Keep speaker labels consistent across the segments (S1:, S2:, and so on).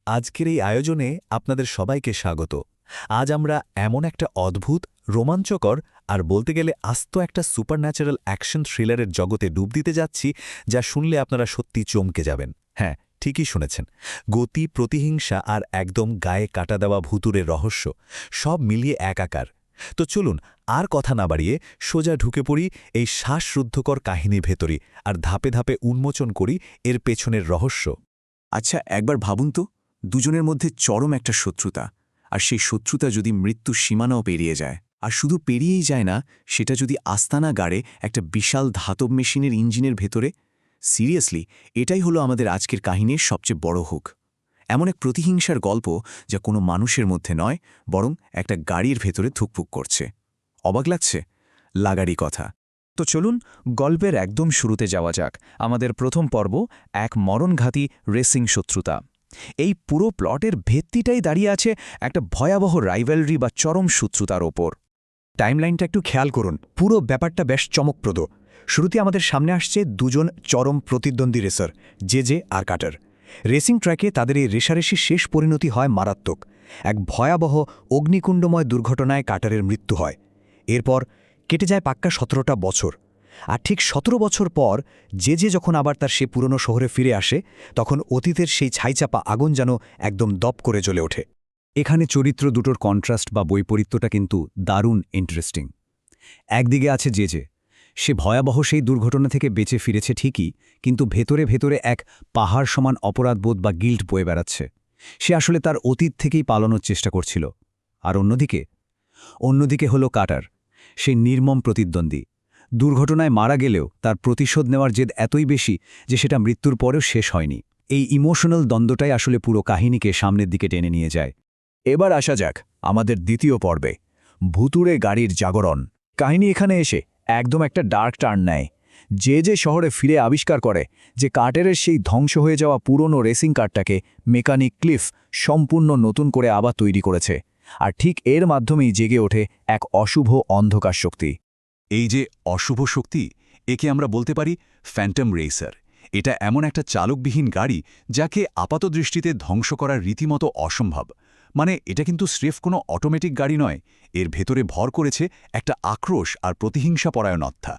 S1: আজকের এই আয়োজনে আপনাদের সবাইকে স্বাগত। আজ আমরা এমন একটা অদ্ভুত, রোমাঞ্চকর আর বলতে গেলে আস্ত একটা সুপারন্যাচারাল অ্যাকশন থ্রিলারের জগতে ডুব দিতে যাচ্ছি, যা শুনলে আপনারা সত্যি চমকে যাবেন। হ্যাঁ, ঠিকই শুনেছেন। গতি, প্রতিহিংসা আর একদম গায়ে কাটা দেওয়া ভুতুড়ের রহস্য সব মিলিয়ে একাকার। তো চলুন আর কথা না বাড়িয়ে সোজা ঢুকে পড়ি এই শ্বাসরুদ্ধকর কাহিনীর ভেতরে আর ধাপে ধাপে উন্মোচন করি এর পেছনের রহস্য।
S2: আচ্ছা, একবার ভাবুন তো, দুজনের মধ্যে চরম একটা শত্রুতা, আর সেই শত্রুতা যদি মৃত্যুর সীমানাও পেরিয়ে যায়, আর শুধু পেরিয়েই যায় না, সেটা যদি আস্তানা গাড়ে একটা বিশাল ধাতব মেশিনের ইঞ্জিনের ভেতরে। সিরিয়াসলি, এটাই হলো আমাদের আজকের কাহিনীর সবচেয়ে বড় হুক। এমন এক প্রতিহিংসার গল্প যা কোনো মানুষের মধ্যে নয়, বরং একটা গাড়ির ভেতরে থুকপুক করছে। অবাক লাগছে? লাগারই কথা।
S3: তো চলুন গল্পের একদম শুরুতে যাওয়া যাক। আমাদের প্রথম পর্ব, এক মরণঘাতী রেসিং শত্রুতা। এই পুরো প্লটের ভিত্তিটাই দাঁড়িয়ে আছে একটা ভয়াবহ রাইভেলরি বা চরম শত্রুতার ওপর। টাইমলাইনটা একটু খেয়াল করুন, পুরো ব্যাপারটা বেশ চমকপ্রদ। শুরুতে আমাদের সামনে আসছে দুজন চরম প্রতিদ্বন্দ্বী রেসার, জে আর কাটার। রেসিং ট্র্যাকে তাদের এই রেশারেশির শেষ পরিণতি হয় মারাত্মক। এক ভয়াবহ অগ্নিকুণ্ডময় দুর্ঘটনায় কাটারের মৃত্যু হয়। এরপর কেটে যায় পাক্কা 17টা বছর। আর ঠিক 17 বছর পর জে যখন আবার তার সে পুরনো শহরে ফিরে আসে, তখন অতীতের সেই ছাইচাপা আগুন যেন একদম দপ করে জ্বলে ওঠে। এখানে চরিত্র দুটোর কন্ট্রাস্ট বা বৈপরীত্যটা কিন্তু দারুণ ইন্টারেস্টিং। একদিকে আছে জে, সে ভয়াবহ সেই দুর্ঘটনা থেকে বেঁচে ফিরেছে ঠিকই, কিন্তু ভেতরে ভেতরে এক পাহাড় সমান অপরাধবোধ বা গিল্ট বয়ে বেড়াচ্ছে। সে আসলে তার অতীত থেকেই পালানোর চেষ্টা করছিল। আর অন্যদিকে হলো কাটার, সেই নির্মম প্রতিদ্বন্দ্বী। দুর্ঘটনায় মারা গেলেও তার প্রতিশোধ নেওয়ার জেদ এতই বেশি যে সেটা মৃত্যুর পরেও শেষ হয়নি। এই ইমোশনাল দ্বন্দ্বটাই আসলে পুরো কাহিনীকে সামনের দিকে টেনে নিয়ে যায়।
S2: এবার আসা যাক আমাদের দ্বিতীয় পর্বে, ভুতুড়ে গাড়ির জাগরণ। কাহিনী এখানে এসে একদম একটা ডার্ক টার্ন নেয়। যে শহরে ফিরে আবিষ্কার করে যে কার্টারের সেই ধ্বংস হয়ে যাওয়া পুরনো রেসিং কারটাকে মেকানিক ক্লিফ সম্পূর্ণ নতুন করে আবার তৈরি করেছে। আর ঠিক এর মাধ্যমেই জেগে ওঠে এক অশুভ অন্ধকার শক্তি।
S4: এই যে অশুভ শক্তি, একে আমরা বলতে পারি ফ্যান্টম রেসার। এটা এমন একটা চালকবিহীন গাড়ি যাকে আপাতদৃষ্টিতে ধ্বংস করার রীতিমতো অসম্ভব। মানে এটা কিন্তু স্রেফ কোনো অটোমেটিক গাড়ি নয়, এর ভেতরে ভর করেছে একটা আক্রোশ আর প্রতিহিংসা পরায়ণতা।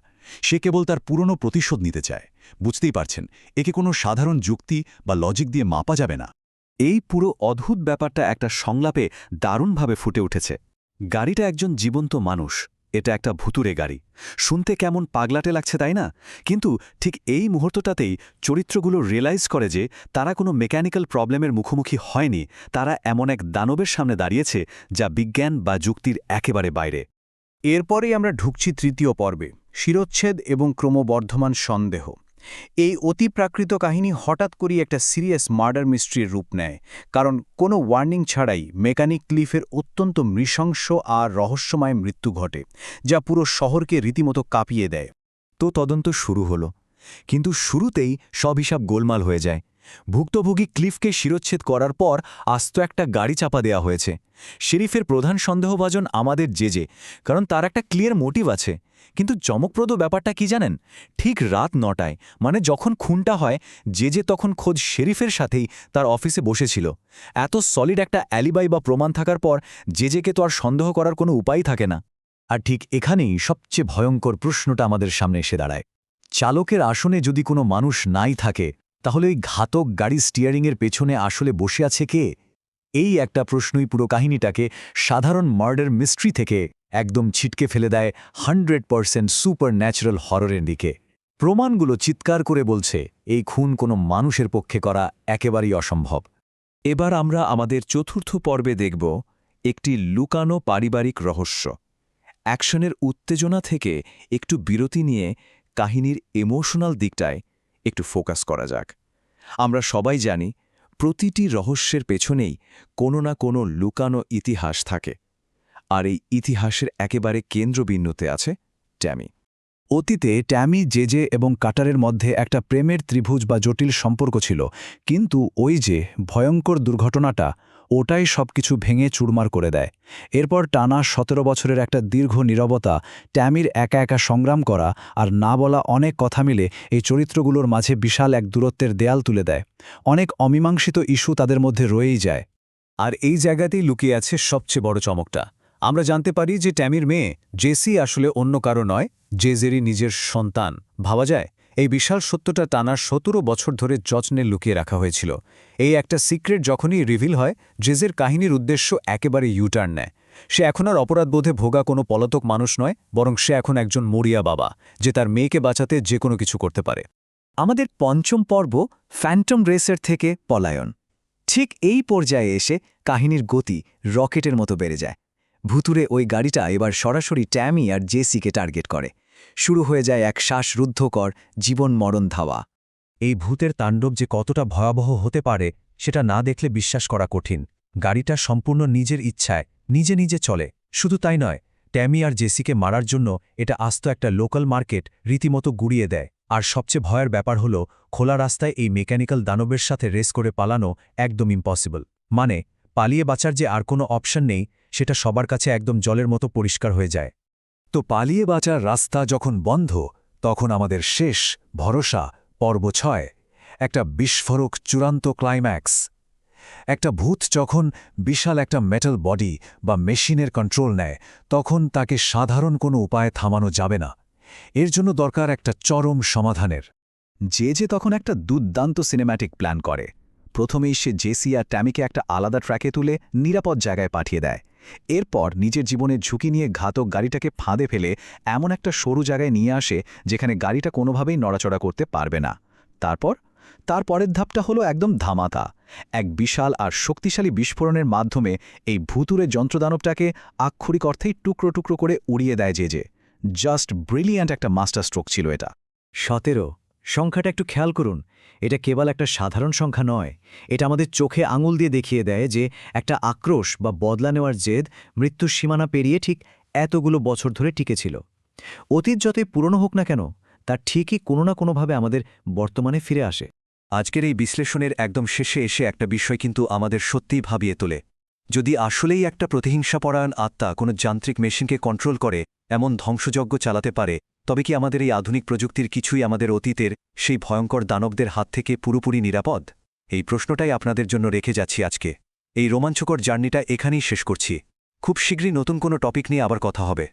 S4: সে কেবল তার পুরনো প্রতিশোধ নিতে চায়। বুঝতেই পারছেন, একে কোনো সাধারণ যুক্তি বা লজিক দিয়ে মাপা যাবে না।
S1: এই পুরো অদ্ভুত ব্যাপারটা একটা সংলাপে দারুণভাবে ফুটে উঠেছে। গাড়িটা একজন জীবন্ত মানুষ, এটা একটা ভুতুড়ে গাড়ি। শুনতে কেমন পাগলাটে লাগছে, তাই না? কিন্তু ঠিক এই মুহূর্তটাতেই চরিত্রগুলো রিয়েলাইজ করে যে তারা কোনো মেকানিক্যাল প্রবলেমের মুখোমুখি হয়নি, তারা এমন এক দানবের সামনে দাঁড়িয়েছে যা বিজ্ঞান বা যুক্তির একেবারে বাইরে।
S3: এরপরেই আমরা ঢুকছি তৃতীয় পর্বে, শিরোচ্ছেদ এবং ক্রমবর্ধমান সন্দেহ। এই অতিপ্রাকৃত কাহিনী হঠাৎ করেই একটা সিরিয়াস মার্ডার মিস্ট্রির রূপ নেয়, কারণ কোনো ওয়ার্নিং ছাড়াই মেকানিক ক্লিফের অত্যন্ত নৃশংস আর রহস্যময় মৃত্যু ঘটে, যা পুরো শহরকে রীতিমতো কাঁপিয়ে দেয়।
S1: তো তদন্ত শুরু হলো, কিন্তু শুরুতেই সব হিসাব গোলমাল হয়ে যায়। ভুক্তভোগী ক্লিফকে শিরোচ্ছেদ করার পর আস্ত একটা গাড়ি চাপা দেওয়া হয়েছে। শেরিফের প্রধান সন্দেহভাজন আমাদের জে, কারণ তার একটা ক্লিয়ার মোটিভ আছে। কিন্তু চমকপ্রদ ব্যাপারটা কি জানেন? ঠিক রাত 9টায়, মানে যখন খুনটা হয়, জে তখন খোদ শেরিফের সাথেই তার অফিসে বসেছিল। এত সলিড একটা অ্যালিবাই বা প্রমাণ থাকার পর জেকে তো আর সন্দেহ করার কোনো উপায় থাকে না। আর ঠিক এখানেই সবচেয়ে ভয়ঙ্কর প্রশ্নটা আমাদের সামনে এসে দাঁড়ায়। চালকের আসনে যদি কোনো মানুষ নাই থাকে, তাহলে ওই ঘাতক গাড়ি স্টিয়ারিংয়ের পেছনে আসলে বসে আছে কে? এই একটা প্রশ্নই পুরো কাহিনীটাকে সাধারণ মার্ডার মিস্ট্রি থেকে একদম ছিটকে ফেলে দেয় 100% সুপার ন্যাচারাল হররের দিকে। প্রমাণগুলো চিৎকার করে বলছে এই খুন কোনো মানুষের পক্ষে করা একেবারেই অসম্ভব। এবার আমরা আমাদের চতুর্থ পর্বে দেখব একটি লুকানো পারিবারিক রহস্য। অ্যাকশনের উত্তেজনা থেকে একটু বিরতি নিয়ে কাহিনীর ইমোশনাল দিকটায় একটু ফোকাস করা যাক। আমরা সবাই জানি, প্রতিটি রহস্যের পেছনেই কোনো না কোনো লুকানো ইতিহাস থাকে, আর এই ইতিহাসের একেবারে কেন্দ্রবিন্দুতে আছে ট্যামি।
S3: অতীতে ট্যামি, জে এবং কাটারের মধ্যে একটা প্রেমের ত্রিভুজ বা জটিল সম্পর্ক ছিল, কিন্তু ওই যে ভয়ঙ্কর দুর্ঘটনাটা, ওটাই সবকিছু ভেঙে চুরমার করে দেয়। এরপর টানা ১৭ বছরের একটা দীর্ঘ নীরবতা, ট্যামির একা একা সংগ্রাম করা আর না বলা অনেক কথা মিলে এই চরিত্রগুলোর মাঝে বিশাল এক দূরত্বের দেয়াল তুলে দেয়। অনেক অমীমাংসিত ইস্যু তাদের মধ্যে রয়েই যায়।
S1: আর এই জায়গাতেই লুকিয়ে আছে সবচেয়ে বড় চমকটা। আমরা জানতে পারি যে ট্যামির মেয়ে জেসি আসলে অন্য কারো নয়, জেজেরই নিজের সন্তান। ভাবা যায় এই বিশাল সত্যটা টানা ১৭ বছর ধরে যত্নে লুকিয়ে রাখা হয়েছিল। এই একটা সিক্রেট যখনই রিভিল হয়, জেজের কাহিনীর উদ্দেশ্য একেবারে ইউটার্ন নেয়। সে এখন আর অপরাধবোধে ভোগা কোনো পলাতক মানুষ নয়, বরং সে এখন একজন মরিয়া বাবা, যে তার মেয়েকে বাঁচাতে যে কোনো কিছু করতে পারে।
S2: আমাদের পঞ্চম পর্ব ফ্যান্টম রেসের থেকে পলায়ন। ঠিক এই পর্যায়ে এসে কাহিনীর গতি রকেটের মতো বেড়ে যায়। ভুতুরে ওই গাড়িটা এবার সরাসরি ট্যামি আর জেসিকে টার্গেট করে। শুরু হয়ে যায় এক শ্বাসরুদ্ধকর জীবন মরণ ধাওয়া।
S3: এই ভূতের তাণ্ডব যে কতটা ভয়াবহ হতে পারে সেটা না দেখলে বিশ্বাস করা কঠিন। গাড়িটা সম্পূর্ণ নিজের ইচ্ছায় নিজে নিজে চলে। শুধু তাই নয়, ট্যামি আর জেসিকে মারার জন্য এটা আস্ত একটা লোকাল মার্কেট রীতিমতো গুড়িয়ে দেয়। আর সবচেয়ে ভয়ের ব্যাপার হলো, খোলা রাস্তায় এই মেকানিক্যাল দানবের সাথে রেস করে পালানো একদম ইম্পসিবল। মানে পালিয়ে বাঁচার যে আর কোনো অপশন নেই, সেটা সবার কাছে একদম জলের মতো পরিষ্কার হয়ে যায়।
S4: তো পালিয়ে বাঁচার রাস্তা যখন বন্ধ, তখন আমাদের শেষ ভরসা পর্ব ৬, একটা বিস্ফোরক চূড়ান্ত ক্লাইম্যাক্স। একটা ভূত যখন বিশাল একটা মেটাল বডি বা মেশিনের কন্ট্রোল নেয়, তখন তাকে সাধারণ কোনো উপায়ে থামানো যাবে না। এর জন্য দরকার একটা চরম সমাধানের।
S1: যে তখন একটা দুর্দান্ত সিনেম্যাটিক প্ল্যান করে। প্রথমেই সে জেসি আর ট্যামিকে একটা আলাদা ট্র্যাকে তুলে নিরাপদ জায়গায় পাঠিয়ে দেয়। এরপর নিজের জীবনের ঝুঁকি নিয়ে ঘাতক গাড়িটাকে ফাঁদে ফেলে এমন একটা সরু জায়গায় নিয়ে আসে যেখানে গাড়িটা কোনোভাবেই নড়াচড়া করতে পারবে না। তার পরের ধাপটা হলো একদম ধামাকা। এক বিশাল আর শক্তিশালী বিস্ফোরণের মাধ্যমে এই ভুতুরে যন্ত্রদানবটাকে আক্ষরিক অর্থেই টুকরো টুকরো করে উড়িয়ে দেয় জেজে। জাস্ট ব্রিলিয়ান্ট একটা মাস্টার স্ট্রোক ছিল এটা।
S2: ১৭ সংখ্যাটা একটু খেয়াল করুন। এটা কেবল একটা সাধারণ সংখ্যা নয়, এটা আমাদের চোখে আঙুল দিয়ে দেখিয়ে দেয় যে একটা আক্রোশ বা বদলা নেওয়ার জেদ মৃত্যুর সীমানা পেরিয়ে ঠিক এতগুলো বছর ধরে টিকেছিল। অতীত যতই পুরনো হোক না কেন, তার ঠিকই কোনো না কোনোভাবে আমাদের বর্তমানে ফিরে আসে।
S1: আজকের এই বিশ্লেষণের একদম শেষে এসে একটা বিষয় কিন্তু আমাদের সত্যিই ভাবিয়ে তোলে। যদি আসলেই একটা প্রতিহিংসাপরায়ণ আত্মা কোনো যান্ত্রিক মেশিনকে কন্ট্রোল করে এমন ধ্বংসযজ্ঞ চালাতে পারে, তবে কি আমাদের এই আধুনিক প্রযুক্তির কিছুই আমাদের অতীতের সেই ভয়ঙ্কর দানবদের হাত থেকে পুরোপুরি নিরাপদ? এই প্রশ্নটাই আপনাদের জন্য রেখে যাচ্ছি আজকে। এই রোমাঞ্চকর জার্নিটা এখানেই শেষ করছি। খুব শীঘ্রই নতুন কোনো টপিক নিয়ে আবার কথা হবে।